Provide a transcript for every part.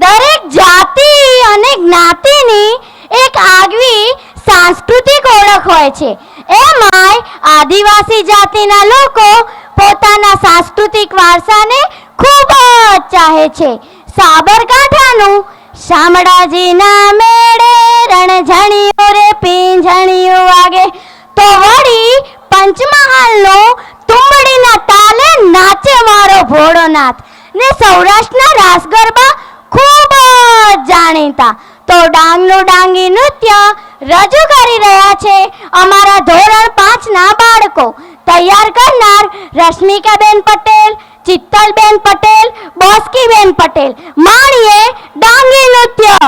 દરેક જાતિ અને જ્ઞાતિની એક આગવી સાંસ્કૃતિક ઓળખ હોય છે. એમાંય આદિવાસી જાતિના લોકો પોતાના સાંસ્કૃતિક વારસાને ખૂબ જ ચાહે છે. સાબરકાંઠાનું શામળાજીના મેળે રણઝણિયો રે પીંઝણિયો વાગે તો વળી પંચમહાલનું તુંબડીના તાલે નાચે મારો ભોળોનાથ ને સૌરાષ્ટ્રના રાસ ગરબા ખૂબ જ જાણીતા. તો ડાંગનું ડાંગી નૃત્ય રજૂ કરી રહ્યા છે અમારા ધોરણ 5ના બાળકો. તૈયાર કરનાર રશ્મિકાબેન પટેલ, ચિત્તલબેન પટેલ, બોસ્કીબેન પટેલ. માણીએ ડાંગી નૃત્ય.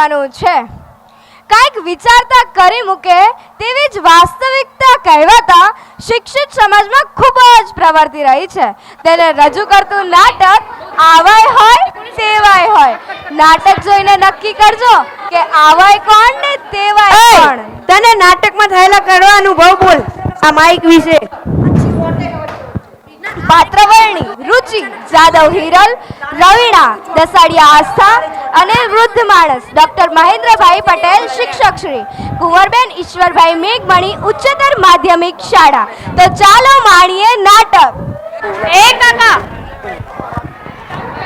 કરવાનું છે. કાંઈક વિચારતા કરી મૂકે તેવી જ વાસ્તવિકતા કહેવાતા શિક્ષિત સમાજમાં ખૂબ જ પ્રવર્તી રહી છે. તેને રજૂ કરતું નાટક આવાય હોય તેવાય હોય. નાટક જોઈને નક્કી કરજો કે આવાય કોણ ને તેવાય કોણ. તને નાટકમાં થયેલા કડવા અનુભવ બોલ આ માઇક વિશે. પાત્રવર્ણી રુચિ, જાદવ હિરલ, રવીણા, દસાડિયા આસ્થા અને વૃદ્ધ માણસ ડોક્ટર મહેન્દ્રભાઈ પટેલ, શિક્ષક શ્રી કુંવરબેન ઈશ્વરભાઈ મેઘમણી, ઉચ્ચતર માધ્યમિક શાળા. તો ચાલો માણીએ નાટક. એ કાકા,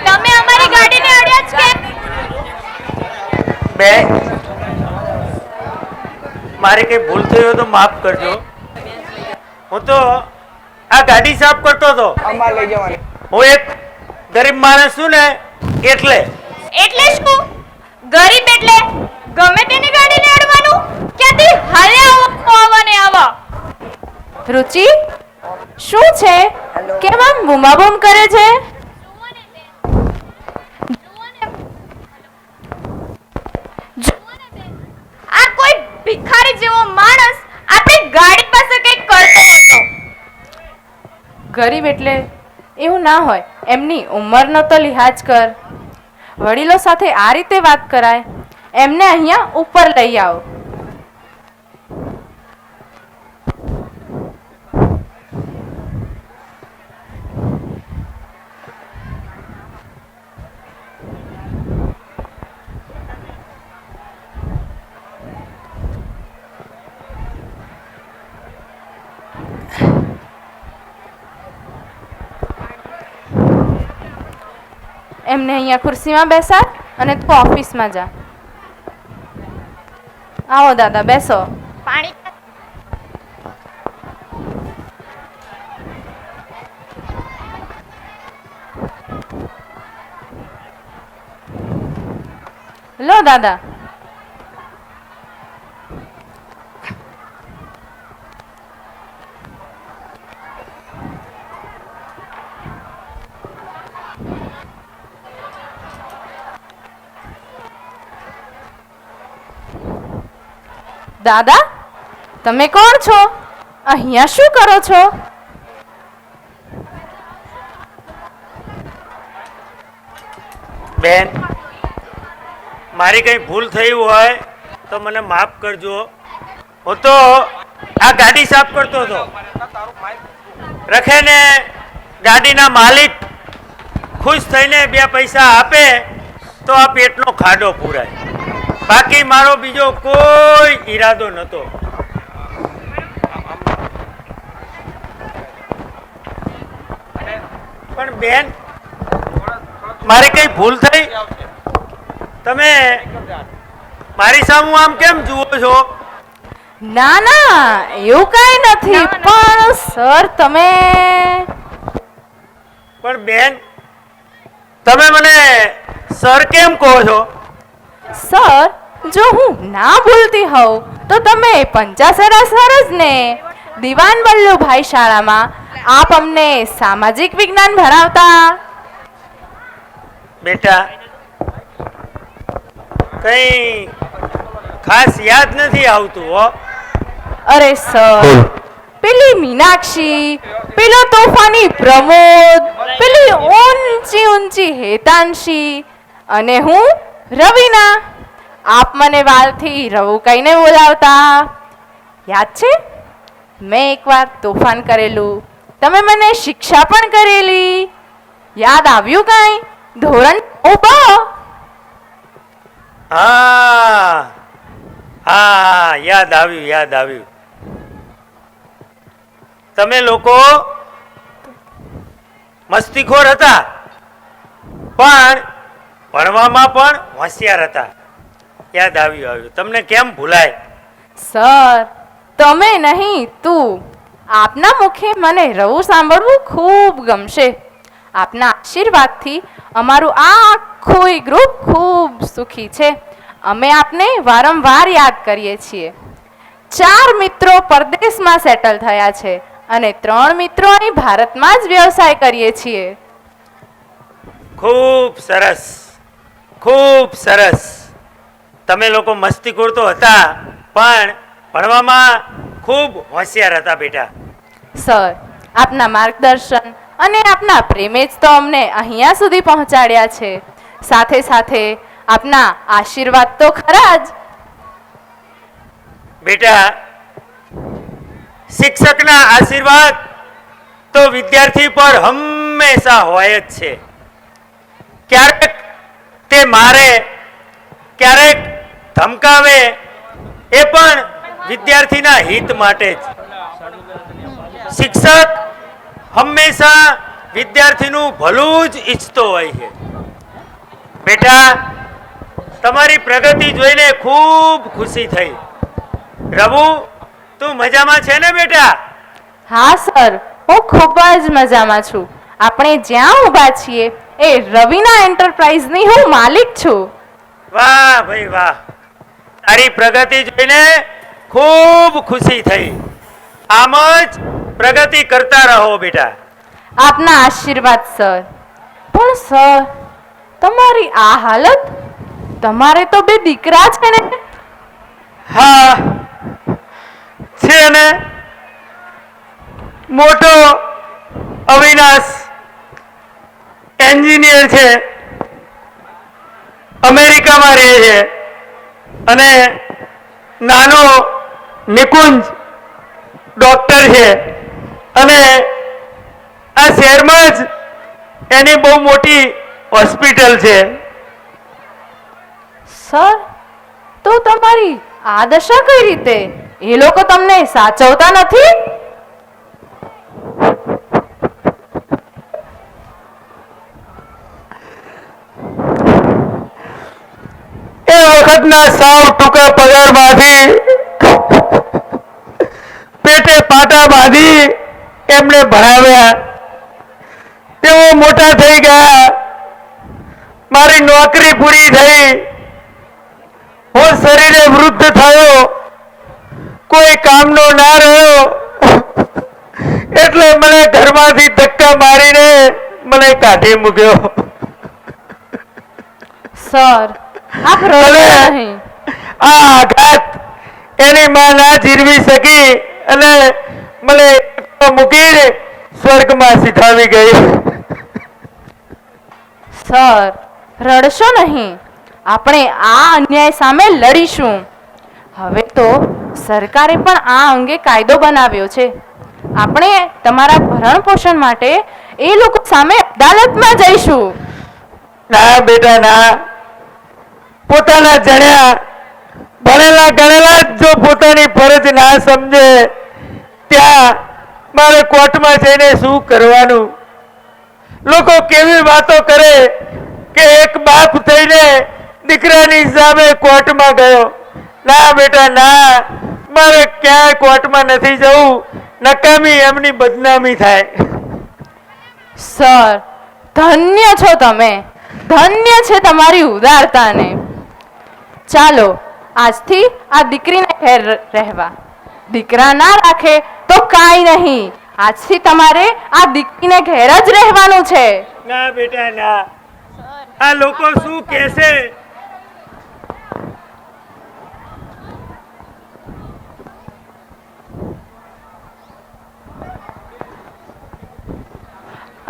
તમે અમારી ગાડીને અડ્યા જ કેમ? બે મારી કઈ ભૂલ થઈ હોય તો માફ કરજો. હું તો આ ગાડી સાફ કરતો હતો. હું એક ગરીબ માણસ છું ને એટલે. એટલે શું? ગરીબ એટલે ગમે તેની ગાડીને અડવાનું? ક્યાંથી હાલે આવવાને આવા? રુચિ શું છે? કેમ આમ બૂમાબૂમ કરે છે? આ કોઈ ભિખારી જેવો માણસ આપણી ગાડી પાસે કંઈક કરતો હતો. ગરીબ એટલે એવું ના હોય. એમની ઉંમરનો તો લિહાજ કર. વડીલો સાથે આ રીતે વાત કરાય. એમને અહીંયા ઉપર લઈ આવો. એમને અહીંયા ખુરશીમાં બેસાડ અને તું ઓફિસમાં જા. આવો દાદા, બેસો. પાણી લો દાદા. દાદા, તમે કોણ છો? અહીંયા શું કરો છો? બેન, મારી કઈ ભૂલ થઈ હોય તો મને માફ કરજો. હું તો આ ગાડી સાફ કરતો હતો. રખે ને ગાડીના માલિક ખુશ થઈને 2 પૈસા આપે તો આ પેટનો ખાડો પૂરાય. બાકી મારો બીજો કોઈ ઈરાદો નહોતો. પણ બેન, મારી કઈ ભૂલ થઈ? તમે મારી સામે આમ કેમ જુઓ છો? ના ના, એવું કઈ નથી. પણ સર, તમે પણ બેન, તમે મને સર કેમ કહો છો? સર, જો હું ના ભૂલતી હોઉં તો તમે પંચાસરા સર જ ને? દિવાન વલ્લભભાઈ શાળામાં આપ અમને સામાજિક વિજ્ઞાન ભણાવતા. બેટા, કઈ ખાસ યાદ નથી આવતું હો. અરે સર, પેલી મીનાક્ષી, પેલો તોફાની પ્રમોદ, પેલી ઊંચી ઊંચી હેતાંશી અને હું રવીના. આપ મને વાલથી રવુ કહીને બોલાવતા. યાદ છે? મેં એકવાર તોફાન કરેલું, તમે મને શિક્ષા પણ કરેલી. યાદ આવ્યું કાંઈ? ધોરણ ઉભો. હા હા, યાદ આવ્યું, યાદ આવ્યું. તમે લોકો મસ્તીખોર હતા, પણ ભણવામાં પણ હોશિયાર હતા. યાદ આવ્યું. તમને કેમ ભૂલાય? સર, તમે નહીં, તું. આપના મુખે મને રવું સાંભળવું ખૂબ ગમશે. આપના આશીર્વાદથી અમારું આ આખું ગ્રુપ ખૂબ સુખી છે. અમે આપને વારંવાર યાદ કરીએ છીએ. 4 મિત્રો પરદેશમાં સેટલ થયા છે અને 3 મિત્રો અહીં ભારતમાં જ વ્યવસાય કરીએ છીએ. ખૂબ સરસ, ખૂબ સરસ. તમે લોકો મસ્તીખોર તો હતા પણ ભણવામાં ખૂબ હોશિયાર હતા બેટા. સર, આપના માર્ગદર્શન અને આપના પ્રેમે જ તો અમને અહીંયા સુધી પહોંચાડ્યા છે. સાથે સાથે આપના આશીર્વાદ તો ખરા જ. બેટા, શિક્ષકના આશીર્વાદ તો વિદ્યાર્થી પર હંમેશા હોય જ છે. ક્યારેક તે મારે, ક્યારેક ધમકાવે, એ પણ વિદ્યાર્થીના હિત માટે જ. શિક્ષક હંમેશા વિદ્યાર્થીનું ભલું જ ઈચ્છતો હોય છે. બેટા, તમારી પ્રગતિ જોઈને ખૂબ ખુશી થઈ. રઘુ, તું મજામાં છે ને બેટા? હા સર, હું ખૂબ જ મજામાં છું. આપણે જ્યાં ઊભા છીએ એ રવિના એન્ટરપ્રાઇઝની હું માલિક છું. વાહ ભાઈ વાહ, તારી પ્રગતિ જોઈને ખૂબ ખુશી થઈ. આમ જ પ્રગતિ કરતા રહો બેટા. આપના આશીર્વાદ સર. પણ સર, તમારી આ હાલત, તમારે તો 2 દીકરા છે ને? હા છે ને. મોટો અવિનાશ એન્જિનિયર છે, અમેરિકામાં રહે છે, અને નાનો નિકુંજ ડોક્ટર છે, અને આ શહેરમાં જ એની બહુ મોટી હોસ્પિટલ છે. સર, તો તમારી આ દશા કઈ રીતે? એ લોકો તમને સાચવતા નથી? એ વખતના સાવ ટૂંકા પગારમાંથી પેટે પાટા બાંધી એમને ભણાવ્યા. તેઓ મોટા થઈ ગયા, મારી નોકરી પૂરી થઈ, હું શરીરે વૃદ્ધ થયો, કોઈ કામનો ના રહ્યો, એટલે મને ઘરમાંથી ધક્કા મારીને મને કાઢી મૂક્યો. સર, આપ રડો નહીં. આ આઘાત એની માં ના જીરવી શકી અને મને મૂકીને સ્વર્ગમાં શીખાવી ગઈ. સર, રડશો નહીં. આપણે આ અન્યાય સામે લડીશું. હવે તો સરકારે પણ આ અંગે કાયદો બનાવ્યો છે. આપણે તમારા ભરણ પોષણ માટે એ લોકો સામે અદાલતમાં જઈશું. ના બેટા ના, પોતાના જણ્યા ભણેલા ગણેલા જ જો પોતાની ફરજ ના સમજે ત્યાં મારે કોર્ટમાં જઈને શું કરવાનું? લોકો કેવી વાતો કરે કે એક બાપ થઈને દીકરાની સામે કોર્ટમાં ગયો. ના બેટા ના, મારે ક્યાંય કોર્ટમાં નથી જવું, નકામી એમની બદનામી થાય. સર, ધન્ય છો તમે. ધન્ય છે તમારી ઉદારતાને. ચાલો આજથી આ દીકરીને ઘેર રહેવા. દીકરા ના રાખે તો કાંઈ નહીં. આજથી તમારે આ દીકરીને ઘેર જ રહેવાનું છે. ના બેટા ના, આ લોકો શું કહેશે?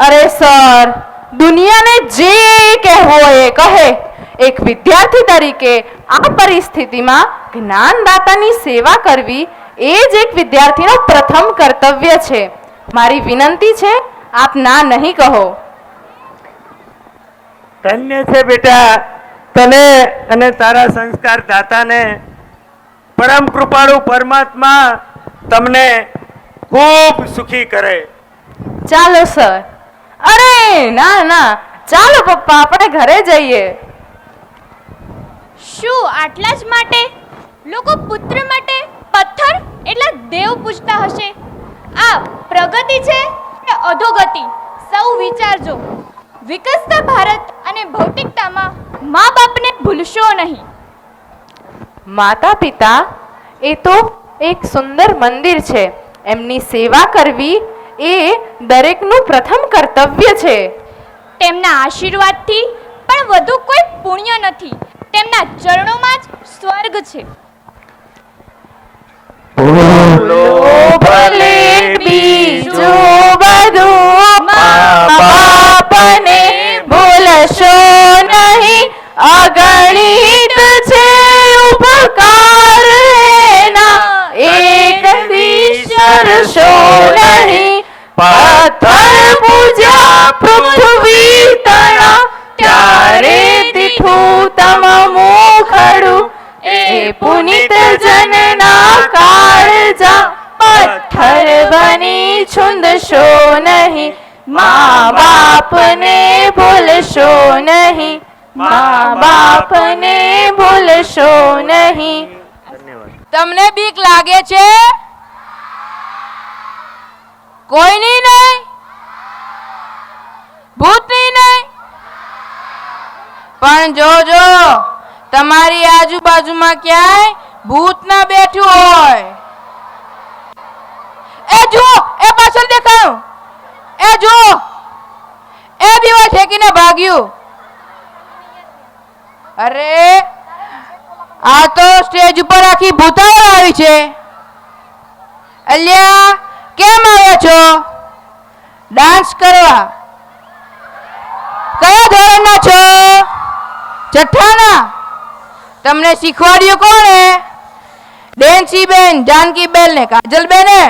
અરે સર, દુનિયાને જે કહેવું હોય એ કહે. એક વિદ્યાર્થી તરીકે આ પરિસ્થિતિમાં જ્ઞાનદાતાની સેવા કરવી એ જ એક વિદ્યાર્થીનો પ્રથમ કર્તવ્ય છે. મારી વિનંતી છે, આપ ના નહીં કહો. ધન્ય છે બેટા તને અને તારા સંસ્કાર દાતાને. પરમ કૃપાળુ પરમાત્મા તમને ખૂબ સુખી કરે. ચાલો સર. અરે ના ના, ચાલો પપ્પા, આપણે ઘરે જઈએ. શું આટલા જ માટે લોકો પુત્ર માટે પથ્થર એટલે દેવ પૂજતા હશે? આ પ્રગતિ છે કે અધોગતિ? સૌ વિચારજો. વિકસતા ભારત અને ભૌતિકતામાં મા બાપને ભૂલશો નહીં. માતા પિતા એ તો એક સુંદર મંદિર છે. એમની સેવા કરવી એ દરેકનું પ્રથમ કર્તવ્ય છે. તેમના આશીર્વાદથી પણ વધુ કોઈ પુણ્ય નથી. તેમના ચરણોમાં જ સ્વર્ગ છે. ભલે બીજું બધું મા બાપને ભૂલશો નહીં, અગણિત છે ઉપકાર એના, એક વિસરશો નહીં. પથ્થર પૂજ્યા પૃથ્વી તણા, ત્યારે દીઠું તમ મુખડું, એ પુનિત જનના કાળજા, પથ્થર બની છુંદશો નહીં, મા બાપને ભૂલશો નહીં, મા બાપને ભૂલશો નહીં. ધન્યવાદ. તમને બીક લાગે છે? કોઈની નહીં? ભૂતની નહીં? પણ જોજો, તમારી આજુબાજુમાં ક્યાંય ભૂત ના બેઠું હોય. એ જુઓ, એ પાછળ દેખાયું, એ જુઓ, એ દીવા ઠેકીને ભાગ્યું. અરે આ તો સ્ટેજ ઉપર આખી ભૂતાવળ આવી છે. અલ્યા, કેમ આવ્યા છો? ડાન્સ કરવા. કયા ધોરણના છો? છઠ્ઠાના. તમને શીખવાડ્યું કોણે? ડેન્સી બેન, જાનકી બેન ને કાજલ બેને.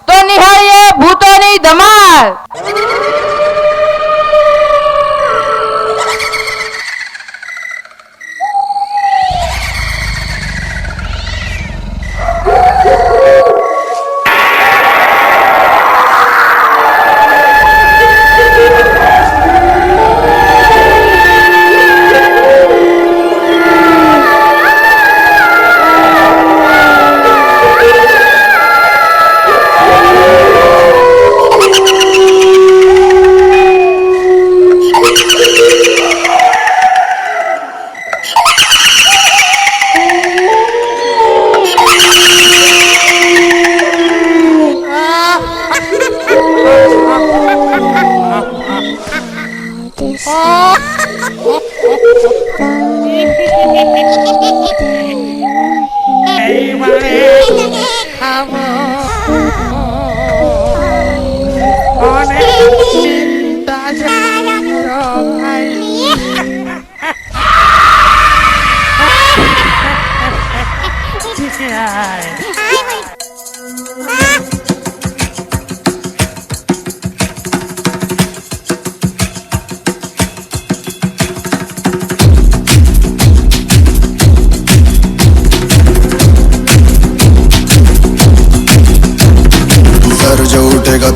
તો નિહાળીએ ભૂતોની ધમાલ.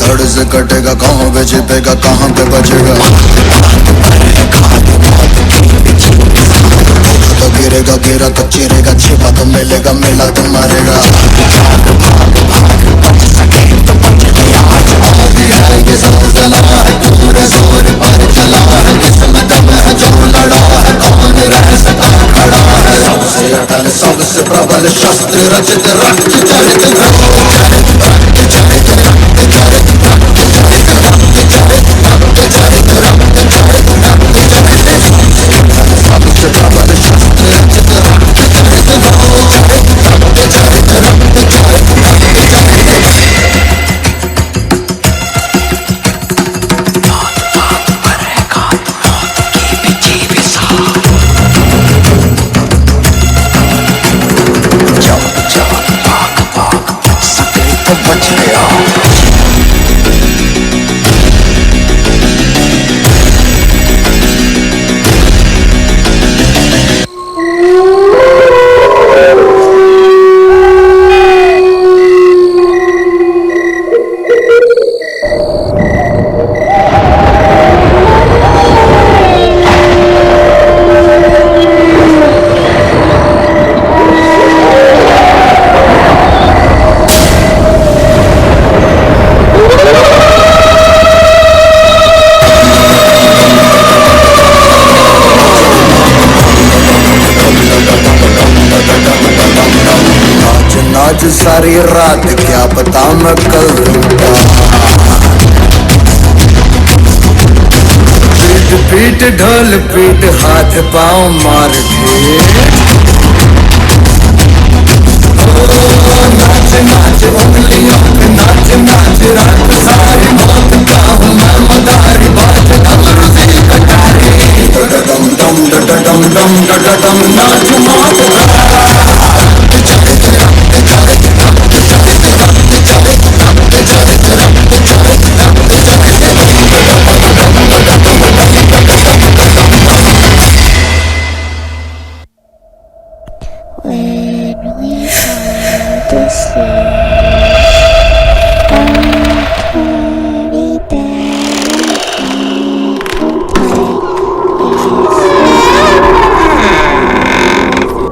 धड़ से कटेगा, कहाँ पे छिपेगा, कहाँ पे बचेगा. तो गिरेगा गिरा तो चिरेगा, छिपा तो मिलेगा, मिला तो मरेगा. ये सिलसिला है पूरे जोर पर चला है, इसमें दम है जो लड़ा है, कौन रह सका खड़ा है. सबसे अटल सबसे प्रबल शस्त्र रचित रक्त चरित आज सारी रात क्या पता मैं कल लूटा. पीट पीट ढोल पीट हाथ पाँव मार नाच नाच उंगलियों पे नाच नाच रात सारी मौत का हूँ मैं मदारी बाज डमरू से कटारी डम डम डम डम डम नाच मौत When we fall to sleep,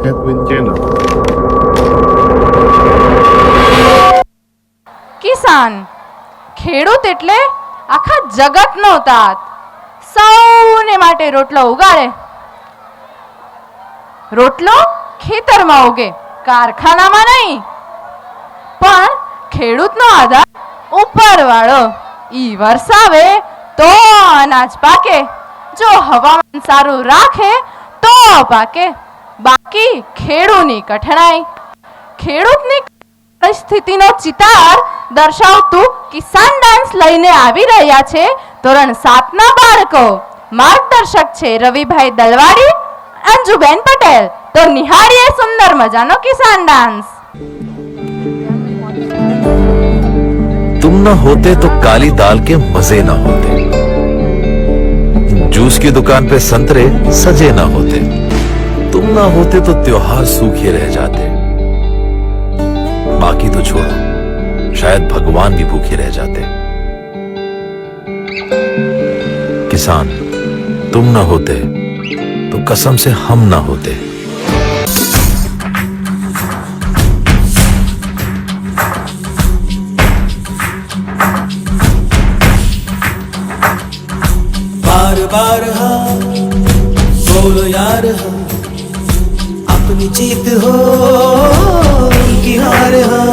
Edwin Jenner. કિસાન ખેડૂત એટલે આખા જગતનો તાત. સૌને માટે રોટલો ઉગાડે. રોટલો ખેતરમાં ઉગે, કારખાનામાં નહીં. પણ ખેડૂતનો આધાર ઉપરવાળો. ઈ વરસાવે તો અનાજ પાકે, જો હવામાન સારું રાખે તો પાકે. બાકી ખેડૂતની કઠણાઈ. ખેડૂતની પરિસ્થિતિનો ચિતાર દર્શાવતું કિસાન ડાન્સ લઈને આવી રહ્યા છે ધોરણ 7 ના બાળકો. માર્ગદર્શક છે રવિભાઈ દલવાડી, અંજુબેન પટેલ. તો નિહાળીએ સુંદર મજાનો કિસાન ડાન્સ. तुम न होते तो काली दाल के मजे न होते, जूस की दुकान पे संतरे सजे न होते, तुम न होते तो त्योहार सूखे रह जाते. बाकी तो छोड़ो, शायद भगवान भी भूखे रह जाते. किसान तुम न होते तो कसम से हम न होते. बार बार हाँ बोलो यार हाँ, अपनी जीत हो उनकी हार हाँ.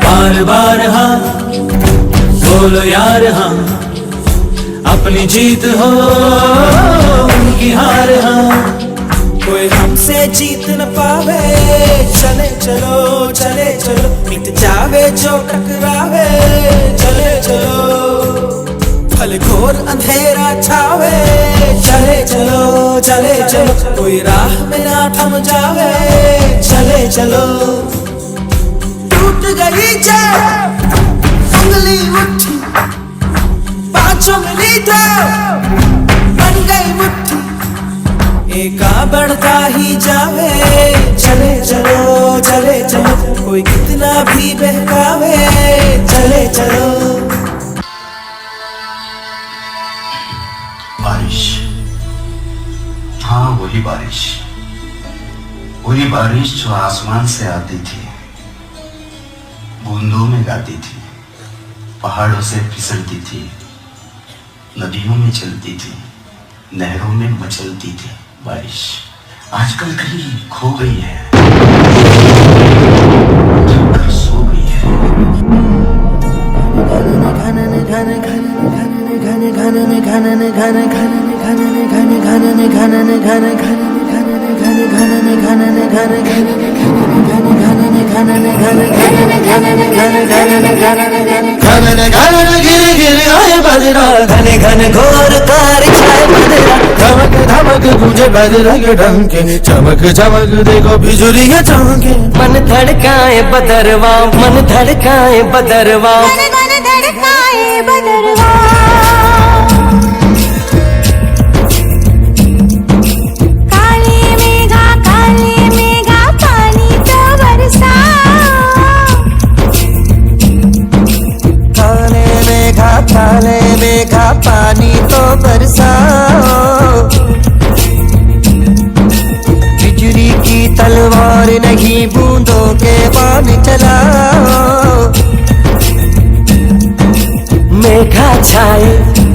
बार बार हाँ बोलो यार हाँ, अपनी जीत हो उनकी हार हाँ. कोई हमसे जीत न पावे, चले चलो चले चलो, मिट जावे जो टकरावे, चले चलो. भले घोर अंधेरा छावे, चले चलो चले चलो, कोई राह में ना थम जावे, चले चलो. टूट गई जब उंगली उठी, पांचों मिली तो बन गई मुट्ठी. एका बढ़ता ही जावे, चले चलो चले चलो, कोई कितना भी बहकावे, चले चलो. बारिश, हाँ वही बारिश जो आसमान से आती थी, बूंदों में गाती थी, पहाड़ों से फिसलती थी, नदियों में चलती थी, नहरों में मचलती थी. बारिश आजकल कहीं खो गई है, सो गई है. घने घने घोर कार छाए बदरा, धमक धमक गूंजे बदरा के डंके, चमक चमक देखो बिजुलियां चमके. मन धड़काए बदरवा, मन धड़काए बदरवा, मन धड़काए बदरवा. काले मेघा पानी तो बरसा. काले मेघा पानी तो बरसाओ. बिजली की तलवार नहीं बूंदों के बाण चलाओ. मेघा छाए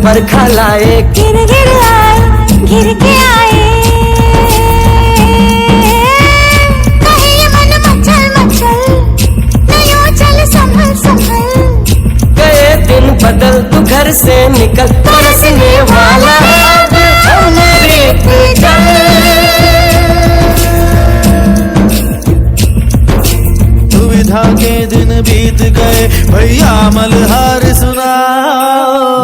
बरखा लाए, गिर गिर आए, गिर के आए. कहीं मन मचल मचल, नहीं चल संभल संभल. गए दिन बदल तू घर से निकल, बरसने वाला अब हमरे पे जल. के दिन बीत गए भैया मल्हार सुना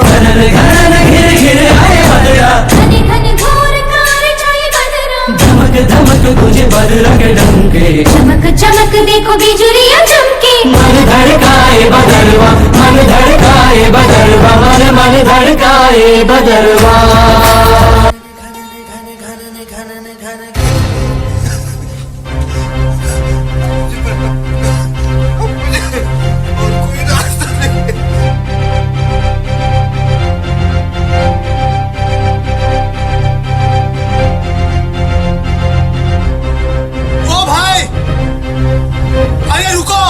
घन घन घिर घिर आए बदरा घने घने घोर कार जाए बदरा धमक धमक गुजे बदरा के डंके चमक चमक देखो बिजुलियां चमके मन धड़काए बदरवा मन धड़काए बदरवा मन धड़काए बदरवा ओ भाई, अरे रुको,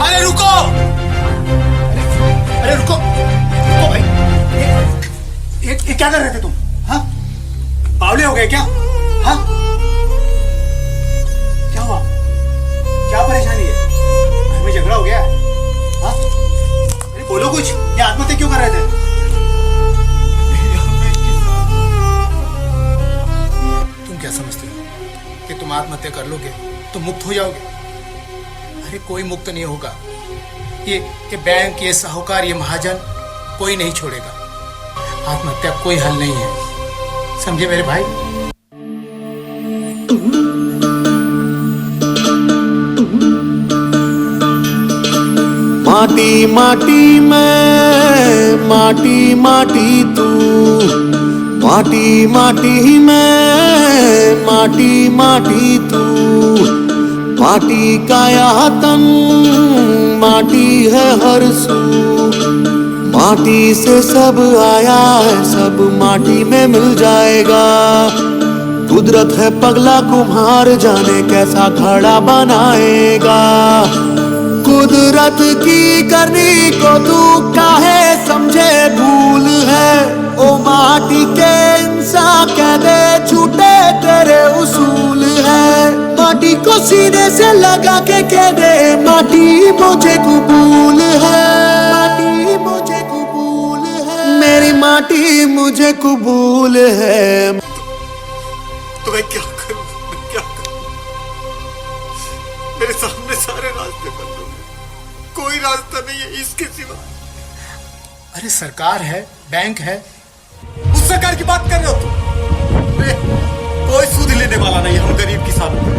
अरे रुको, अरे रुको, रुको भाई, ये क्या कर रहे थे तुम? हाँ, बावले हो गए क्या? हाँ, क्या हुआ? क्या परेशानी है? घर में झगड़ा हो गया है? हाँ, अरे बोलो कुछ, ये आत्महत्या क्यों कर रहे थे? तुम क्या समझते हो कि तुम आत्महत्या कर लोगे तो मुक्त हो जाओगे? अरे कोई मुक्त नहीं होगा। ये बैंक, ये साहूकार, ये महाजन कोई नहीं छोड़ेगा। आत्महत्या कोई हल नहीं है, समझे मेरे भाई? माटी माटी मैं माटी माटी तू माटी माटी मैं माटी माटी तू माटी का यह तन माटी है हर सू माटी से सब आया है सब माटी में मिल जाएगा कुदरत है पगला कुम्हार जाने कैसा घड़ा बनाएगा कुदरत की करनी को तू काहे समझे भूल है ओ माटी के इंसान कह दे झूठे तेरे उसूल है माटी को सीने से लगा के कह दे माटी मुझे कबूल है माटी मुझे कबूल है मेरी माटी मुझे कबूल है तो मैं क्या करूं? मैं क्या करूं? मेरे सामने सारे रास्ते बंद हो गए, कोई रास्ता नहीं है इसके सिवा। अरे सरकार है, बैंक है, उस सरकार की बात कर रहे हो तुम? अरे कोई सूद लेने वाला नहीं है हम गरीब किसानों को,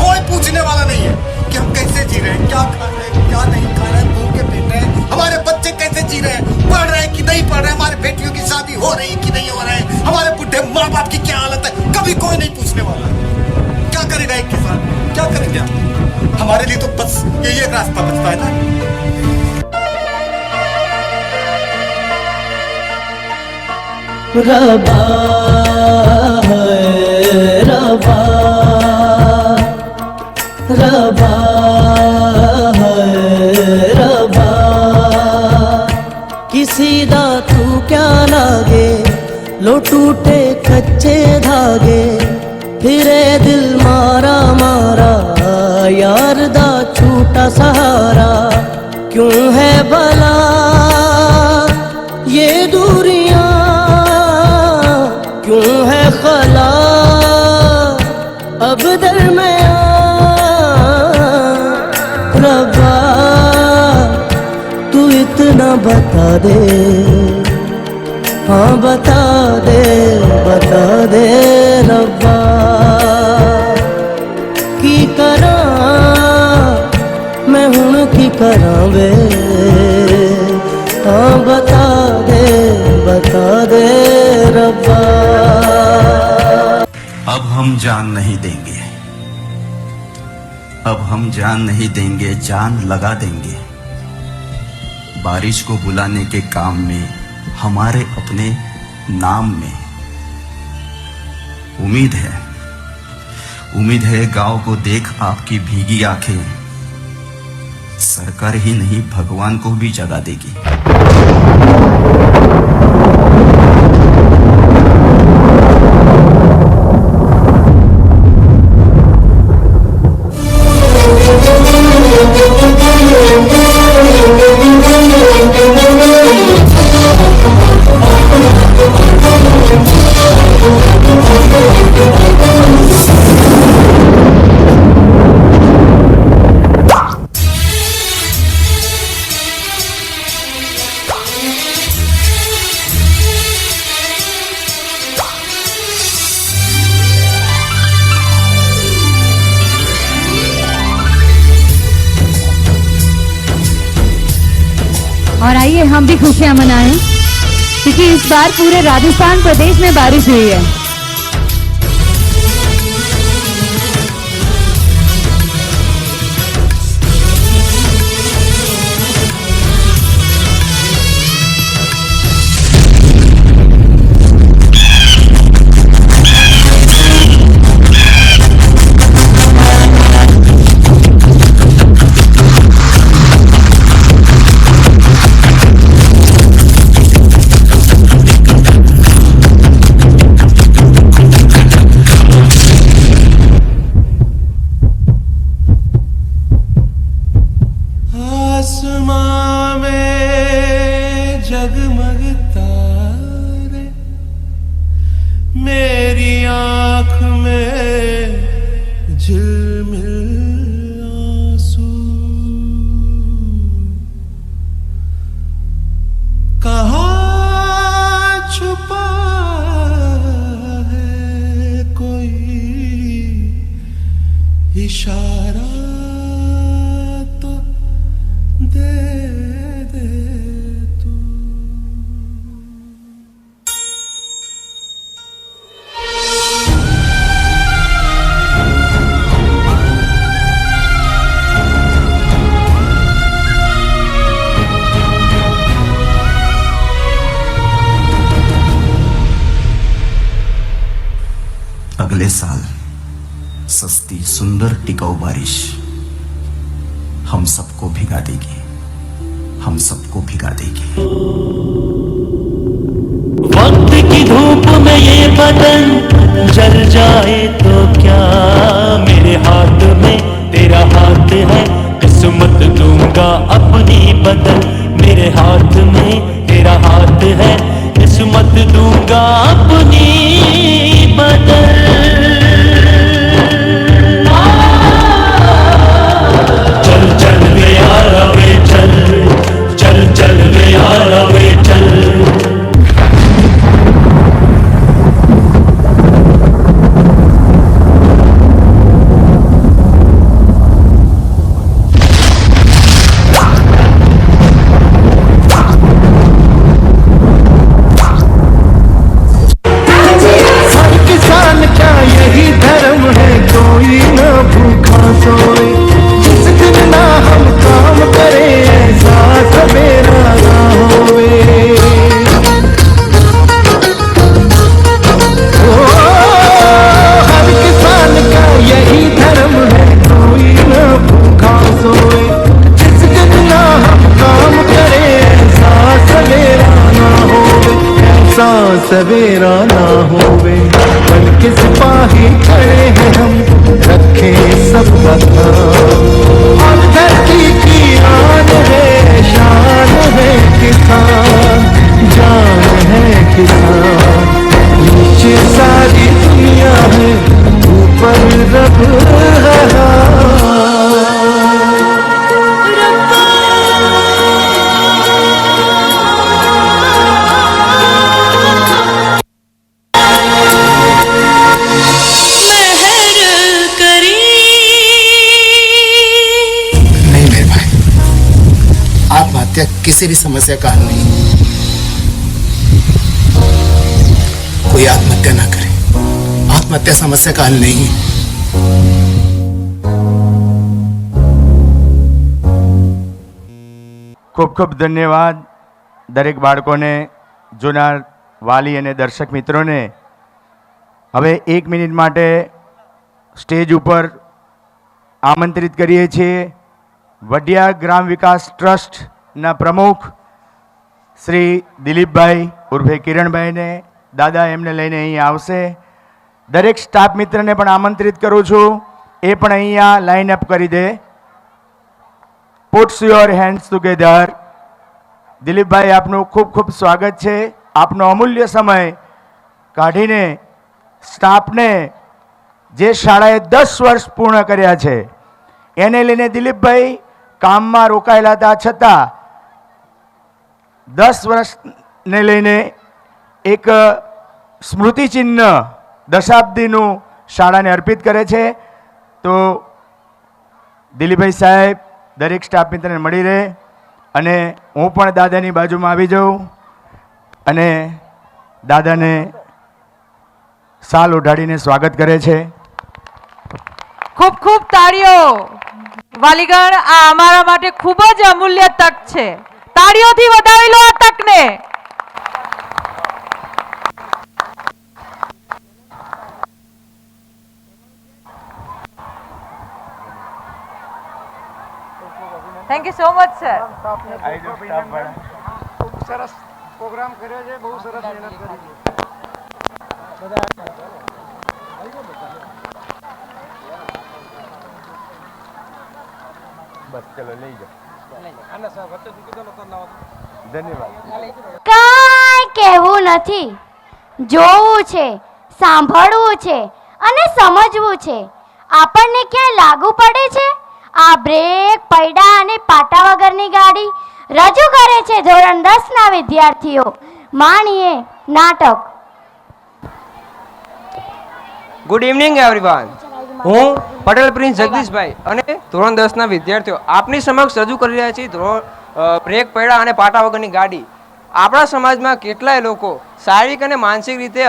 कोई पूछने वाला नहीं है कि हम कैसे जी रहे हैं, क्या खा रहे हैं, क्या नहीं खा रहे हैं, भूखे पेट रहे हैं, हमारे बच्चे कैसे जी रहे हैं, पढ़ रहे हैं कि नहीं पढ़ रहे हैं, हमारे बेटियों की शादी हो रही है कि नहीं हो रहा है, हमारे बुढ़े माँ बाप की क्या हालत है, कभी कोई नहीं पूछने वाला। क्या करेगा एक किसान, क्या करेंगे आप? हमारे लिए तो बस यही एक रास्ता बचता है ना। रबा है रबा रबा है रबा किसी दा तू क्या लागे लो टूटे कच्चे धागे फिरे दिल मारा मारा यार दा छूटा सहारा क्यों है भला ये दूरियां क्यों है खला अब दरमियां रब्बा तू इतना बता दे हाँ बता दे रब्बा की करा मैं हुण की करा वे हाँ बता दे रब्बा अब हम जान नहीं देंगे, अब हम जान नहीं देंगे, जान लगा देंगे बारिश को बुलाने के काम में हमारे अपने नाम में। उम्मीद है गांव को देख आपकी भीगी आंखें सरकार ही नहीं भगवान को भी जगा देगी। और आइए हम भी खुशियां मनाएं, क्योंकि इस बार पूरे राजस्थान प्रदेश में बारिश हुई है। आसमां में जगमग तारे, मेरी आंख में झिलमिल आंसू, कहाँ छुपा है कोई इशारा दे दे तू। अगले साल सस्ती सुंदर टिकाऊ बारिश हम सबको भिगा देगी, हम सबको भिगा देगी। वक्त की धूप में ये बदन जल जाए तो क्या, मेरे हाथ में तेरा हाथ है, किस्मत दूंगा अपनी बदल। मेरे हाथ में तेरा हाथ है, किस्मत दूंगा अपनी बदल। चल चल वे यारा वे चल, चल चल वे यारा वे चल। हर किसान का यही धर्म है, कोई ना भूखा सोए। जिस दिन ना हम काम करें ऐसा सवेरा ना होवे। ओ, हर किसान का यही धर्म है, कोई ना भूखा सोए। जिस दिन ना हम काम करें ऐसा सवेरा ना होवे, ऐसा सवेरा ना होवे। बन के सिपाही खड़े हैं हम, रखे सबका ध्यान। और धरती की आन है, शान है किसान, जान है किसान। नीचे सारी दुनिया है, ऊपर रब है। नहीं मेरे भाई, आत्महत्या किसी भी समस्या का हल नहीं। कोई आत्महत्या ना करे, आत्महत्या समस्या का हल नहीं है। ખૂબ ખૂબ ધન્યવાદ દરેક બાળકોને, જૂના વાલી અને દર્શક મિત્રોને. હવે 1 મિનિટ માટે સ્ટેજ ઉપર આમંત્રિત કરીએ છીએ વડિયા ગ્રામ વિકાસ ટ્રસ્ટના પ્રમુખ શ્રી દિલીપભાઈ ઉર્ફે કિરણભાઈને. દાદા એમને લઈને અહીંયા આવશે. દરેક સ્ટાફ મિત્રને પણ આમંત્રિત કરું છું, એ પણ અહીંયા લાઇન અપ કરી દે. Puts your hands together. દિલીપભાઈ, આપનું ખૂબ ખૂબ સ્વાગત છે. આપનો અમૂલ્ય સમય કાઢીને સ્ટાફને જે શાળાએ 10 વર્ષ પૂર્ણ કર્યા છે એને લઈને દિલીપભાઈ કામમાં રોકાયેલા હતા, છતાં 10 વર્ષને લઈને એક સ્મૃતિચિહ્ન દશાબ્દીનું શાળાને અર્પિત કરે છે. તો દિલીપભાઈ સાહેબ દરેક સ્ટાફ મિત્રને મળી રહે અને હું પણ દાદાની બાજુમાં આવી જાઉં અને દાદાને શાલ ઓઢાડીને સ્વાગત કરે છે. ખૂબ ખૂબ તાળીઓ. વાલીગણ, આ અમારા માટે ખૂબ જ અમૂલ્ય તક છે. તાળીઓથી વધાવી લો આ તકને. Thank you so much sir. સરસ પ્રોગ્રામ કર્યો છે, બહુ સરસ મહેનત કરી છે. બસ ચલો લઈ જાઓ. ધન્યવાદ. કાંઈ કહેવું નથી, જોવું છે, સાંભળવું છે અને સમજવું છે. આપણને ક્યાંય લાગુ પડે છે? આ બ્રેક, પૈડા અને પાટા વગરની ગાડી રજૂ કરે છે ધોરણ 10 ના વિદ્યાર્થીઓ. માણીએ નાટક. Good evening everyone. હું પટેલ પ્રિન્સ જગદીશભાઈ અને ધોરણ 10 ના વિદ્યાર્થીઓ આપની સમક્ષ રજૂ કરી રહ્યા છીએ બ્રેક, પૈડા અને પાટા વગરની ગાડી. આપણા સમાજમાં કેટલાય લોકો શારીરિક અને માનસિક રીતે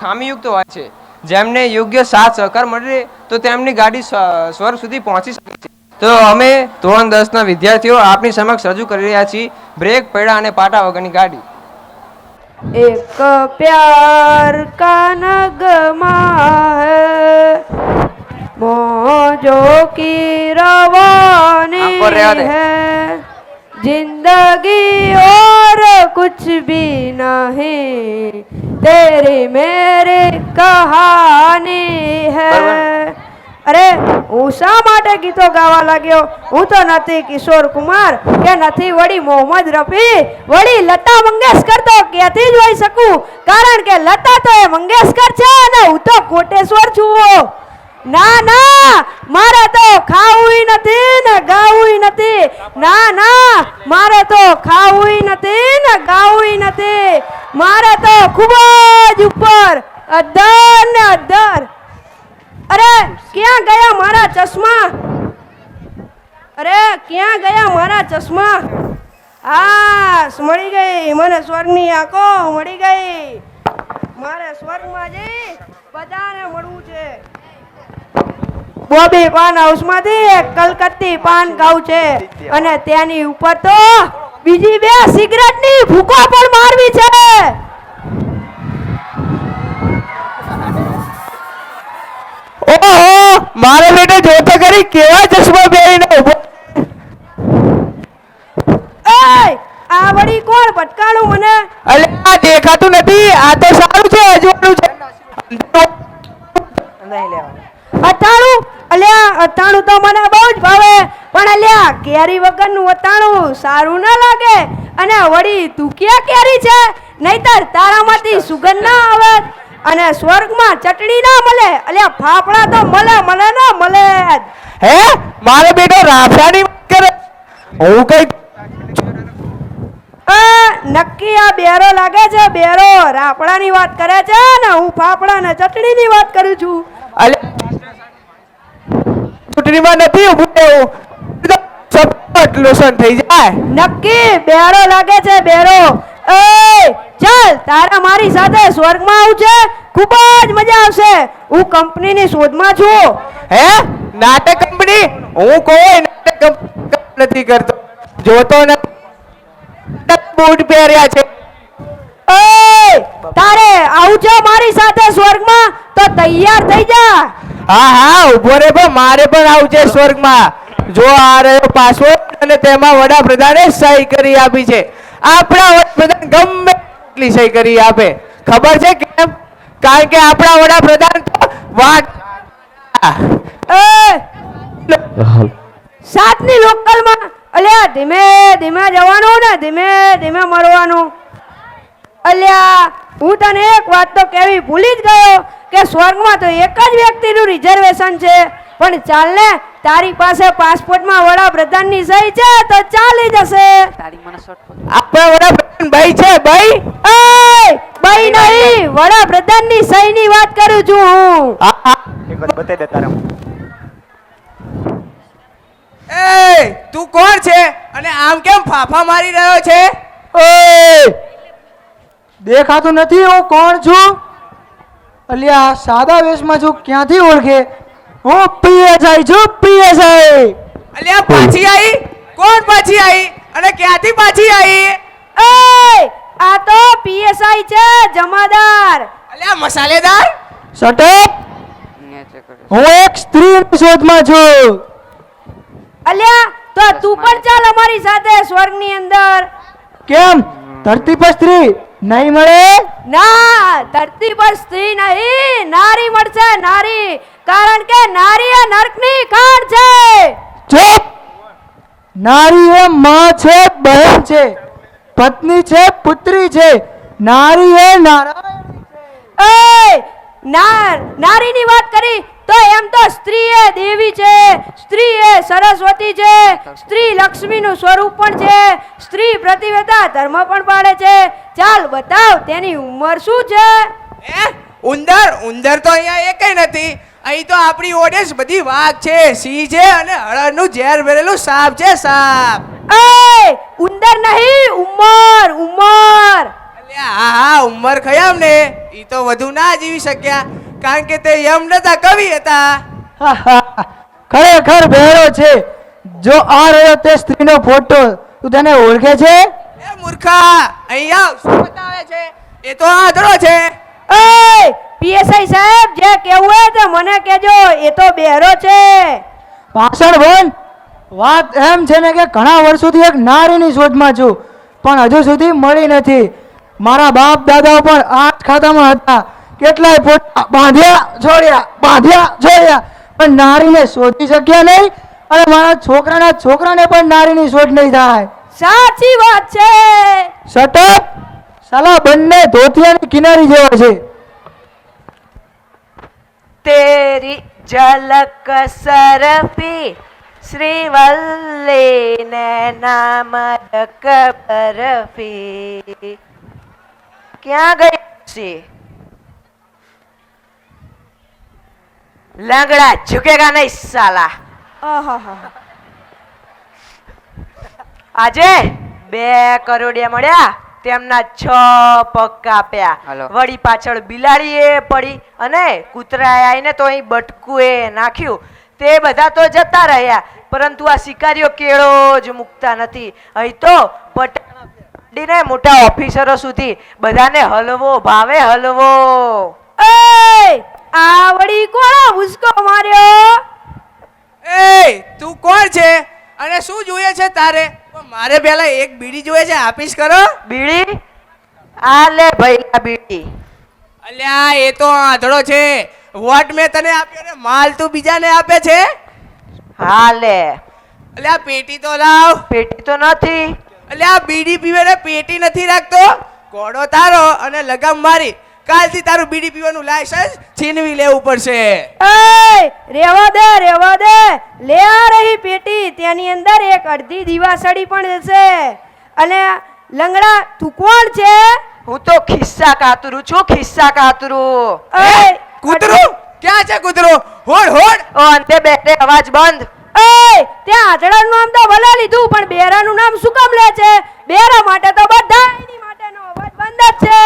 ખામીયુક્ત હોય છે. જેમને યોગ્ય સાથ સહકાર મળે તો તેમની ગાડી સ્વર્ગ સુધી પહોંચી શકે છે. તો અમે ધોરણ 10 ના વિદ્યાર્થીઓ આપની સમક્ષ રજૂ કરી રહ્યા છીએ બ્રેક, પૈડા અને પાટા વગરની ગાડી. एक प्यार का नगमा है, मौजों की रवानी है, जिंदगी और कुछ भी नहीं, तेरी मेरी कहानी है. અરે હું શા માટે ગીતો ગાવા લાગ્યો? હું તો નથી કિશોર કુમાર કે નથી વળી મોહમ્મદ રફી, વળી લતા મંગેશકર તો ક્યાંથી જ હોઈ શકું, કારણ કે લતા તો એ મંગેશકર છે અને હું તો કોટેશ્વર છું. ના ના, મારે તો ખાવું નથી ને ગાવું નથી. ના ના, મારે તો ખાવું નથી ને ગાવું નથી. મારે તો ખૂબ જ ઉપર અદ્દર ને અદ્દર. અરે ક્યાં ગયા મારા ચશ્મા? અરે ક્યાં ગયા મારા ચશ્મા? હા, મળી ગઈ મને સ્વર્ગની આંખો મળી ગઈ. મારે સ્વર્ગમાં જઈ બધાને મળવું છે. બોબી પાન હાઉસમાંથી એક કલકત્તી પાન ખાવું છે અને ત્યાંની ઉપર તો બીજી 2 સિગરેટની ભૂકો પણ મારવી છે. ઓહો, મારે બેટે જોતો કરી કેવા ચશ્મા પહેરીને ઉભો. એય, આ વળી કોણ ભટકાણું મને? અલે આ દેખાતું નથી, આ તો સારું છે, અજવાળું છે. અથાણું? અલ્યા અથાણું તો મને બહુ જ ભાવે, પણ અલ્યા કેરી વગરનું અથાણું સારું ના લાગે. અને વળી તું ક્યાં કેરી છે? નહીતર તારામાંથી સુગંધ ના આવે. અને સ્વર્ગમાં ચટણી ના મળે, અલ્યા ફાફડા તો મળે ના મળે. હે, મારો બેટો રાફડાની વાત કરે, હું કઈ નક્કી આ બેરો લાગે છે. બેરો રાફડાની વાત કરે છે ને હું ફાફડા ને ચટણીની વાત કરું છું. અલે ચૂંટણીમાં નથી ઊભું રહેવું, સપોર્ટ લોશન થઈ જાય. નક્કી બેરો લાગે છે, બેરો. એ ચાલ, તારા મારી સાથે સ્વર્ગમાં આવું છે, ખૂબ જ મજા આવશે. હું કંપનીની શોધમાં છું. હે, નાટક કંપની? હું કોઈ નાટક નથી કરતો, જોતો નથી. બૂટ પહેર્યા છે. તારે આવું છે મારી સાથે સ્વર્ગમાં તો તૈયાર થઈ જા. હા હા, ઉભો રે, પણ મારે પણ આવું છે સ્વર્ગમાં. જો આ રહ્યો પાસપોર્ટ અને તેમાં વડાપ્રધાને સહી કરી આપી છે. આપણા વડાપ્રધાન ગમે એટલી સહી કરી આપે, ખબર છે કેમ? કારણ કે આપણા વડાપ્રધાન તો વાત 7ની લોકલમાં. અલ્યા ધીમે ધીમે જવાનું ને ધીમે ધીમે મળવાનું. અલ્યા હું તને એક વાત તો કહેવી ભૂલી જ ગયો કે સ્વર્ગમાં તો એક જ વ્યક્તિનું રિઝર્વેશન છે. પણ ચાલ ને, તારી પાસે પાસપોર્ટમાં વડાપ્રધાનની સહી છે તો ચાલી જશે. આપણા વડાપ્રધાન ભાઈ છે, ભાઈ. ભાઈ નહીં, વડાપ્રધાનની સહીની વાત કરું છું હું. એક વાર બતાવી દે તારા. એ તું કોણ છે અને આમ કેમ ફાફા મારી રહ્યો છે? ઓય દેખાતું નથી હું કોણ છું? અલ્યા સાદા વેશમાં છું, ક્યાંથી ઓળખે? હું પીએસઆઈ છું, પીએસઆઈ. અલ્યા પાછી આવી? કોણ પાછી આવી અને ક્યાંથી પાછી આવી? એ આ તો પીએસઆઈ છે, જમાદાર. અલ્યા મસાલેદાર. Shut up. હું એક સ્ત્રીની શોધમાં છું. અલ્યા તો તું પણ ચાલ અમારી સાથે સ્વર્ગની અંદર. કેમ ધરતી પર સ્ત્રી નહીં મળે? ના, ધરતી પર સ્ત્રી નહીં, નારી મળશે, નારી. કારણ કે નારી એ નરકની ખાણ છે. ચૂપ. નારી એ માં છે, બહેન છે, પત્ની છે, પુત્રી છે. નારી એ નારાયણ. એ નારીની વાત કરી તો એમ તો સ્ત્રી એ દેવી છે, સ્ત્રી એ સરસ્વતી છે, સ્ત્રી લક્ષ્મીનું સ્વરૂપ પણ છે, સ્ત્રી પ્રતિવ્રતા ધર્મ પણ પાળે છે. ચાલ બતાવ તેની ઉંમર શું છે? ઉંદર? ઉંદર તો અહીંયા એકેય નથી. અહીં તો આપણી ઓડિયન્સ બધી વાઘ છે, સિંહ છે અને હળદનું ઝેર ભરેલું સાપ છે, સાપ. એ ઉંદર નહીં, ઉંમર, ઉંમર. હા હા ઉંમર ખયામ ને ઈ તો વધુ ના જીવી શક્યા કારણ કે તે યમ નતા, કવિ હતા. ખરેખર બહેરો છે. જો આ રહ્યો તે સ્ત્રીનો ફોટો, તું તેને ઓળખે છે? એ મૂર્ખા, અહીં આવ, શું બતાવે છે? એ તો આંધળો છે. એ પીએસઆઈ સાહેબ, જે કહેવું હોય તો મને કહેજો, એ તો બહેરો છે. પાછળ બોલ. વાત એમ છે ને કે ઘણા વર્ષોથી એક નારીની શોધમાં છું, પણ હજુ સુધી મળી નથી. મારા બાપ દાદાઓ પણ આ જ ખાતામાં હતા. કેટલાય ફોટા બાંધ્યા છોડ્યા, બાંધ્યા છોડ્યા, પણ નારીને શોધી શક્યા નહીં. અને મારા છોકરાના છોકરાને પણ નારીની શોધ નહીં થાય. સાચી વાત છે. સટઅપ. સાલા બંને ધોતિયાની કિનારી જેવા છે. તેરી ઝલક સરફી શ્રીવલ્લી ને નામ બરફી. ક્યાં ગઈ છે? લંગડા ઝુકેગા નહીં સાલા. આજે 2 કરોડિયા મળ્યા, તેમના 6 પગ કાપ્યા, વળી પાછળ બિલાડીએ પડી અને કૂતરાએ આવીને તો અહીં બટકું એ નાખ્યું. તે બધા તો જતા રહ્યા, પરંતુ આ શિકારીઓ કેળો જ મૂકતા નથી. અહીં તો પટાડીને મોટા ઓફિસરો સુધી બધાને હલવો ભાવે, હલવો. એ આ વળી કોણ ભૂસકો માર્યો? એ તું કોણ છે અને શું જોઈએ છે તારે? મારે પહેલા એક બીડી જોઈએ છે, આપીશ કરો? બીડી? આ લે ભઈલા બીડી. અલ્યા એ તો આંધળો છે. વોટ મેં તને આપ્યો ને માલ તું બીજાને આપે છે? હા લે. અલ્યા પેટી તો લાવ. પેટી તો નથી. અલ્યા બીડી પીવે ને પેટી નથી રાખતો. કોડો તારો અને લગામ મારી. કાલથી તારું બીડી પીવાનું લાયસન્સ છીનવી લેવું પડશે. એ રેવા દે, રેવા દે. લે આ રહી પેટી, તેની અંદર એક અડધી દીવાસળી પણ હશે. અને લંગડા તું કોણ છે? હું તો ખિસ્સા કાતરું છું, ખિસ્સા કાતરું. એ કૂતરું? ક્યાં છે કૂતરું? હોડ હોડ. ઓ અંતે બેઠે અવાજ બંધ. એ ત્યાં આંધળાનું નામ તો ભલે લીધું, પણ બેરાનું નામ શું કામ લે છે? બેરા માટે તો બધા એની માટેનો અવાજ બંધ જ છે.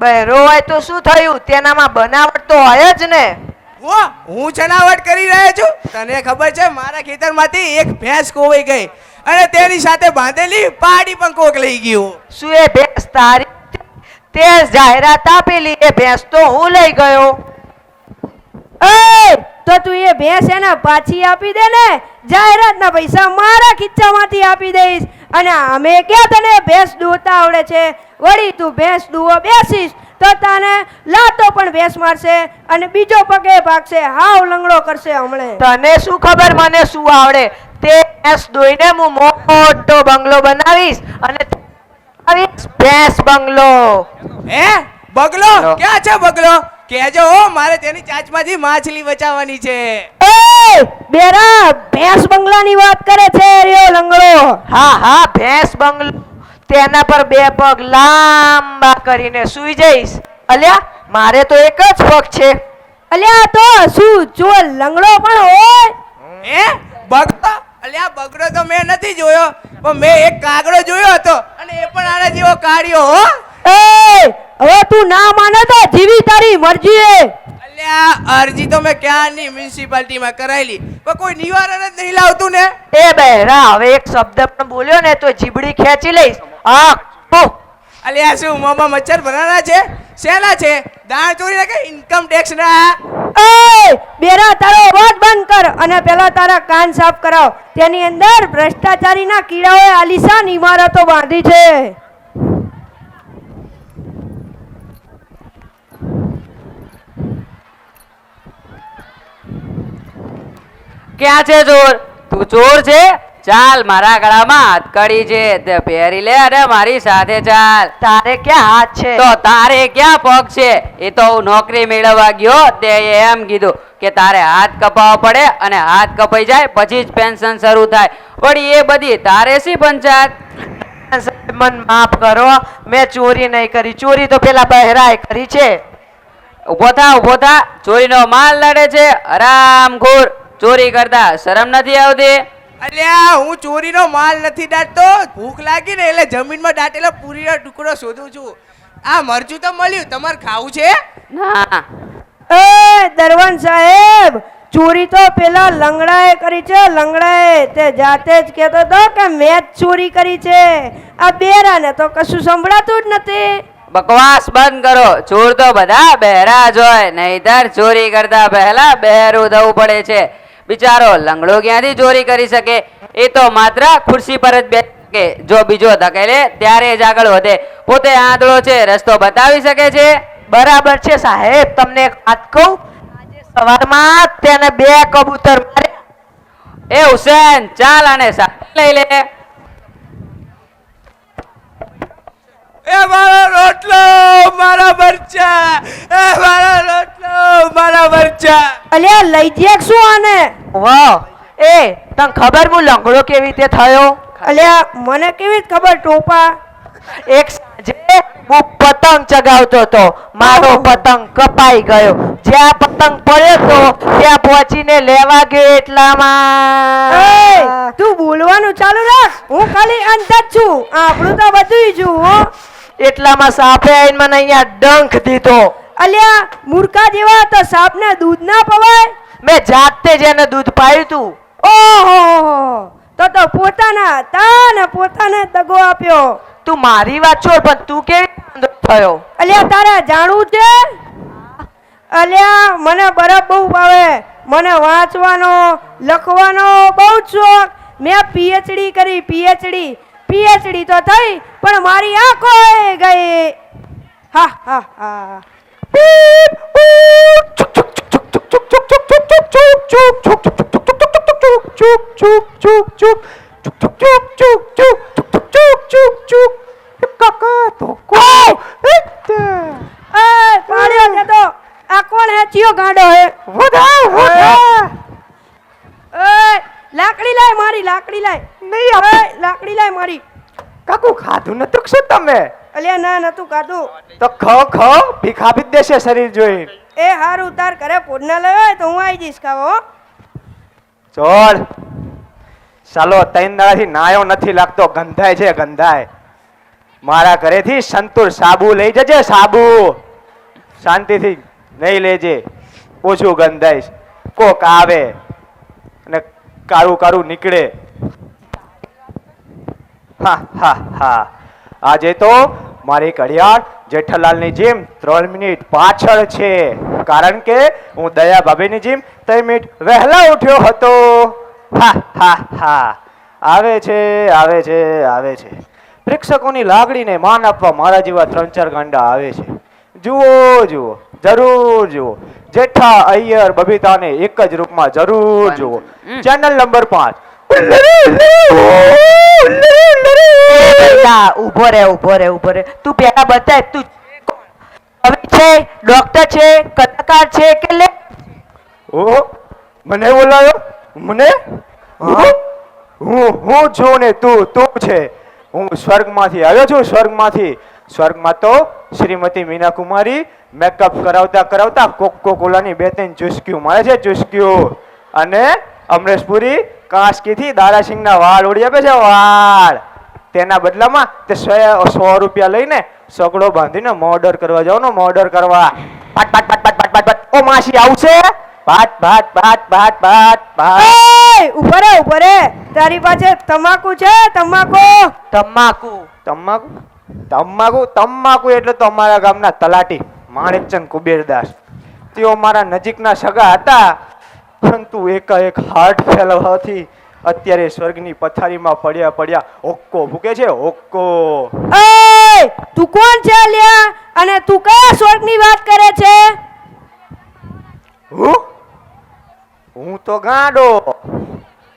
બહેરો હોય તો શું થયું? તેનામાં બનાવટ તો હોય જ ને. હું જનાવટ કરી રહ્યો છું? તને ખબર છે મારા ખેતરમાંથી એક ભેંસ ખોવાઈ ગઈ અને તેની સાથે બાંધેલી પાડી પણ કોક લઈ ગયું. શું એ ભેંસ તારી? તે જાહેરાત આપેલી એ ભેંસ તો હું લઈ ગયો. એ તો તું એ ભેંસ એને પાછી આપી દે ને, જાહેરાતના પૈસા મારા ખીચામાંથી આપી દઈશ. અને અમે ક્યાં તને ભેંસ દોતા આવડે છે? વળી તું ભેંસ દુવો બેસીશ તો તને લાતો પણ ભેંસ મારશે અને બીજો પગે ભાગશે, હાવ લંગડો કરશે હમણે. તને શું ખબર મને શું આવડે? તે ભેંસ દોઈને હું મોટો બંગલો બનાવીશ અને ભેંસ બંગલો. હે બગલો? ક્યાં છે બગલો? કહેજો હો, મારે તેની ચાંચમાંથી માછલી બચાવવાની છે. એ બેરા ભેંસ બંગલાની વાત કરે છે રહ્યો લંગડો. હા હા ભેંસ બંગલો. તેના પર 2 પગ લાંબા કરીને સૂઈ જઈશ. અલ્યા મારે તો એક જ પગ છે. અલ્યા તો શું જો લંગડો પણ હોય? હે બગલો? અલ્યા બગડો તો મેં નથી જોયો, પણ મેં એક કાગડો જોયો હતો અને એ પણ આના જેવો કાઢ્યો હો. હવે તું ના માને તો જીવી તારી મરજી. અલ્યા અરજી તો મેં ક્યારની મ્યુનિસિપાલિટીમાં કરાયેલી, પણ કોઈ નિવારણ જ નહીં લાવતું ને. એ બહેરા હવે એક શબ્દ પણ બોલ્યો ને તો જીબડી ખેંચી લઈશ. અલ્યા શું મોંમાં મચ્છર ભરાના છે? શેના છે? દાણ ચોરી કે ઇન્કમ ટેક્સ ના? બેરા તારો અવાજ બંધ કર અને પેલા તારા કાન સાફ કરાવ. તેની અંદર ભ્રષ્ટાચારીના કીડાઓએ આલીશાન ઇમારતો બાંધી છે. ક્યાં છે ચોર? તું ચોર છે? ચાલ મારા ગળામાં હાથકડી છે, તે પહેરી લે અને મારી સાથે ચાલ. તારે ક્યાં હાથ છે? તો તારે ક્યાં પગ છે? એ તો હું નોકરી મેળવવા ગયો તે એમ કીધું કે તારે હાથ કપાવવા પડે અને હાથ કપાઈ જાય પછી જ પેન્શન શરૂ થાય. વળી એ બધી તારે શી પંચાયત? મન માફ કરો, મેં ચોરી નહીં કરી. ચોરી તો પેલા બહેરાએ કરી છે. ઉભો થા. ચોરીનો માલ લડે છે હરામખોર. ચોરી કરતા શરમ નથી આવતી? અલ્યા હું ચોરીનો માલ નથી દાટતો, ભૂખ લાગી ને એટલે જમીનમાં દાટેલો પૂરીનો ટુકડો શોધું છું. આ મરચું તો મળ્યું, તમારે ખાવું છે? ના. એ દરવાન સાહેબ, ચોરી તો પેલા લંગડાએ કરી છે. લંગડાએ તે જાતે જ કહેતો હતો કે મેં જ ચોરી કરી છે. આ બેરાને તો કશું સંભળાતું જ નથી. બકવાસ બંધ કરો. ચોર તો બધા બહેરા જ હોય, નહીતર ચોરી કરતા પહેલા બહેરું થવું પડે છે. બિચારો લંગડો ક્યાંથી ચોરી કરી શકે? એ તો માત્ર ખુરશી પર જ બેસી શકે. જો બીજો ધકેલે ત્યારે જ આગળ વધે. પોતે આંધળો છે, રસ્તો બતાવી શકે છે? બરાબર છે સાહેબ. તમને એક વાત કહું, આજે સવારમાં તેને 2 કબૂતર માર્યા. એ હુસેન, ચાલ આને સાથે લઈ લે. એ મારો રોટલો, મારા મરચા, એ મારો રોટલો, મારા મરચા. અલ્યા લઈ જઈએ શું આને? વાહ, એ તને ખબર હું લંગડો કેવી રીતે થયો? અલ્યા મને કેવી ખબર ટોપા? એક સાંજે હું પતંગ ચગાવતો હતો, મારો પતંગ કપાઈ ગયો. જ્યાં પતંગ પડ્યો તો ત્યાં પહોંચીને લેવા ગયો એટલામાં. તું બોલવાનું ચાલુ રાખ, હું ખાલી અંત જ છું, આપણું તો બધું છું હો. એટલામાં સાપે આવીને મને અહીંયા ડંખ દીધો. અલ્યા મૂર્ખા જેવા, તો સાપને દૂધ ના પવાય? મેં જાતે જ એને દૂધ પાયું તું. ઓહો, તો પોતાના હતા ને પોતાને દગો આપ્યો. તું મારી વાત છોડ, પણ તું કેવી થયો? અલ્યા તારે જાણવું છે? અલ્યા મને બરફ બહુ ભાવે, મને વાંચવાનો લખવાનો બહુ જ શોખ. મેં પીએચડી કરી. પીએચડી તો થઈ, પણ મારી આંખો ગઈ. હા હા હા. આ કોણ હે? ચિયો ગાંડો હે? લાકડી લાય મારી, લાકડી લાય. નહીં લાકડી લાય મારી. કાકુ ખાધું નતું શું તમે? અલ્યા ના નતું ખાધું. તો ખાઓ ભીખ આપી દેશે શરીર જોઈ. એ હારું, તાર ઘરે પોડના લાવ્યો તો હું આવી જઈશ ખાવો. ચોર ચાલો, 3 દાડાથી નાયો નથી લાગતો, ગંધાય છે ગંધાય. મારા ઘરેથી સંતૂર સાબુ લઈ જજે, સાબુ. શાંતિથી નહીં લેજે, ઓછું ગંધાઈશ. કોક આવે અને કારું નીકળે. હા હા હા. આજે તો મારી ઘડિયાળ જેઠાલાલની જેમ 3 મિનિટ પાછળ છે, કારણ કે હું દયા ભાભીની જેમ 3 મિનિટ વહેલા ઉઠ્યો હતો. હા હા હા. આવે છે. પ્રેક્ષકોની લાગણીને માન આપવા મારા જેવા 3-4 ગાંડા આવે છે. જુઓ જરૂર જુઓ. જેઠા અય્યર બબીતાને એક જ રૂપમાં જરૂર જુઓ. Channel number 5. ઉભો રે. તું પેલા બતાય, તું કવિ છે, ડોક્ટર છે, કલાકાર છે કે લે? ઓહો, મને બોલાયો? મને? હું છું ને તું છે. હું સ્વર્ગમાંથી આવ્યો છું, સ્વર્ગમાં તો શ્રીમતી મીના કુમારી મેકઅપ કરાવતા કોકોલાની 2-3 ચુસ્કીઓ મારે છે, અને અમરેશપુરી કાસ્કીથી દારાસિંહના વાળ ઓળી આપે છે વાળ. તેના બદલામાં તે 100 રૂપિયા લઈને સગડો બાંધીને મર્ડર કરવા જાવ મર્ડર કરવા. પાટ પાટ પાટ પાટ પાટ પાટ પાટ. ઓ માસી આવશે. ભાટ ભાટ ભાટ ભાટ ભાટ ભાટ. એ ઉપર રે તારી પાસે તમાકુ છે? તમાકુ તમાકુ તમાકુ તમાકુ તમાકુ એટલે તો અમારા ગામના તલાટી માણેકચંદ કુબેરદાસ. તેઓ મારા નજીકના સગા હતા, પરંતુ એકાએક હાર્ટ ફેલ હોવાથી અત્યારે સ્વર્ગની પથારીમાં પડ્યા હોક્કો ભૂકે છે હોક્કો. એ તું કોણ છે લ્યા? અને તું કયા સ્વર્ગની વાત કરે છે? હું તો ગાંડો.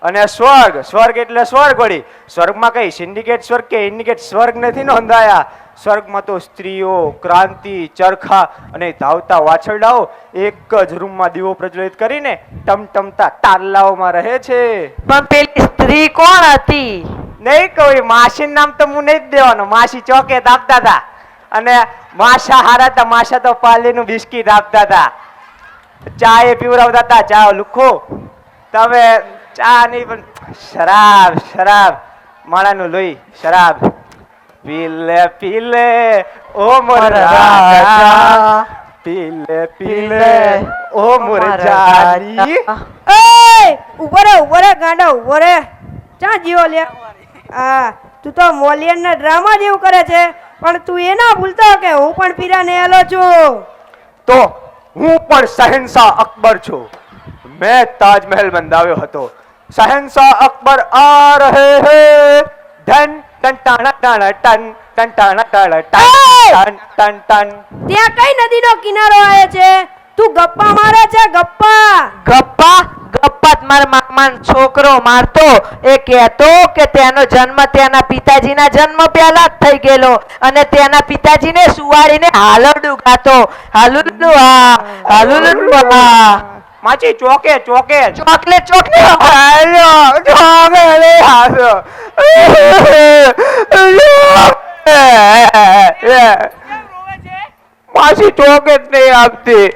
અને સ્વર્ગ એટલે સ્વર્ગ વળી. સ્વર્ગમાં કઈ સિન્ડિકેટ સ્વર્ગ કે ઇન્ડિકેટ સ્વર્ગ નથી નોંધાયા. સ્વર્ગમાં તો સ્ત્રીઓ, ક્રાંતિ, ચરખા અને ધાવતા વાછરડાઓ એક જ રૂમમાં દીવો પ્રજ્વલિત કરીને ટમટમતા તારલાઓમાં રહે છે. પણ પેલી સ્ત્રી કોણ હતી? નહીં કોઈ માસીનું નામ તો હું નહીં જ દેવાનું. માસી ચોકેટ આપતા હતા અને માસા હારા હતા. માસા તો પાલીનું બિસ્કીટ આપતા હતા. ચા એ પીવડાવતા હતા. ચા લુખો તમે ચા નહીં પણ શરાબ માણાનું લોહી શરાબ. પીલે ઓ મોર રાજા, પીલે ઓ મોર જાની. એ ઉપર રે ગાંડા ઉપર રે. ચા જીવો લે. હા તું તો મોલિયન ના ડ્રામા જેવું કરે છે, પણ તું એ ના ભૂલતો કે હું પણ પીરાને આલો છું. તો હું પણ શહેનશાહ અકબર છું. મેં તાજમહેલ બંધાવ્યો હતો. શહેનશાહ અકબર આ રહે હે. ધન ટન ટાણા ટાણા ટન ટન ટાણા ટાણા ટન ટન ટન. ત્યાં કઈ નદીનો કિનારો આવે છે? તું ગપ્પા મારે છે? ગપ્પા મારા મામાનો છોકરો મારતો એ કહેતો કે તેનો જન્મ તેના પિતાજીના જન્મ પહેલા જ થઈ ગયેલો અને તેના પિતાજીને સુવાડીને હાલરડું ગાતો. હાલુડું માચી ચોકેટ ચોકલેટ માસી ચોકેટ નહીં આપતી.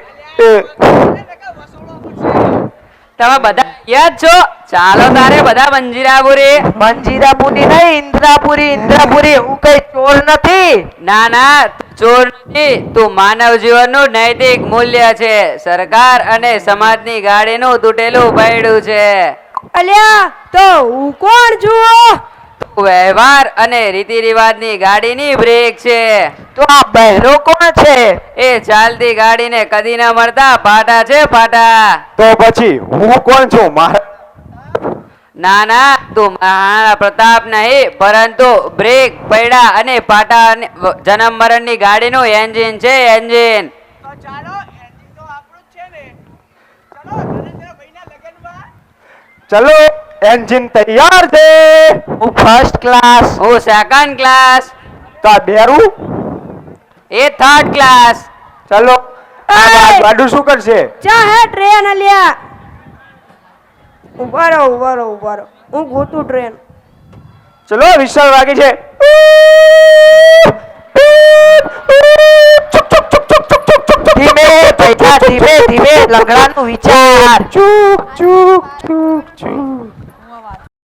તમે બધા યાદ છો? ચાલો તારે બધા મંજીરાપુરી નહીં ઇન્દ્રાપુરી. હું કઈ ચોર નથી. ના ચોર નથી, તું માનવ જીવનનું નૈતિક મૂલ્ય છે. સરકાર અને સમાજની ગાડીનું તૂટેલું પૈડું છે. અલ્યા તો હું કોણ છું? વ્યવહાર અને રીતિ રિવાજની ગાડીની બ્રેક છે. તો આ બહેરો કોણ છે? એ ચાલતી ગાડીને કદી ન મળતા પાટા છે પાટા. તો પછી હું કોણ છું? ના તું મહારાણા પ્રતાપ નહીં, પરંતુ બ્રેક પૈડા અને પાટા જન્મ મરણની ગાડીનું એન્જિન છે એન્જિન. ચલો એન્જિન તૈયાર છે. હું ફર્સ્ટ ક્લાસ. હું સેકન્ડ ક્લાસ. તો આ બેરું એ થર્ડ ક્લાસ. ચલો ગાડું શું કરશે? ચા હે ટ્રેન અલ્યા. ઉભા રહો હું ગોતું ટ્રેન. ચલો વિશાલ વાગી છે. ધીમે લંગડાનું વિચાર. ચૂક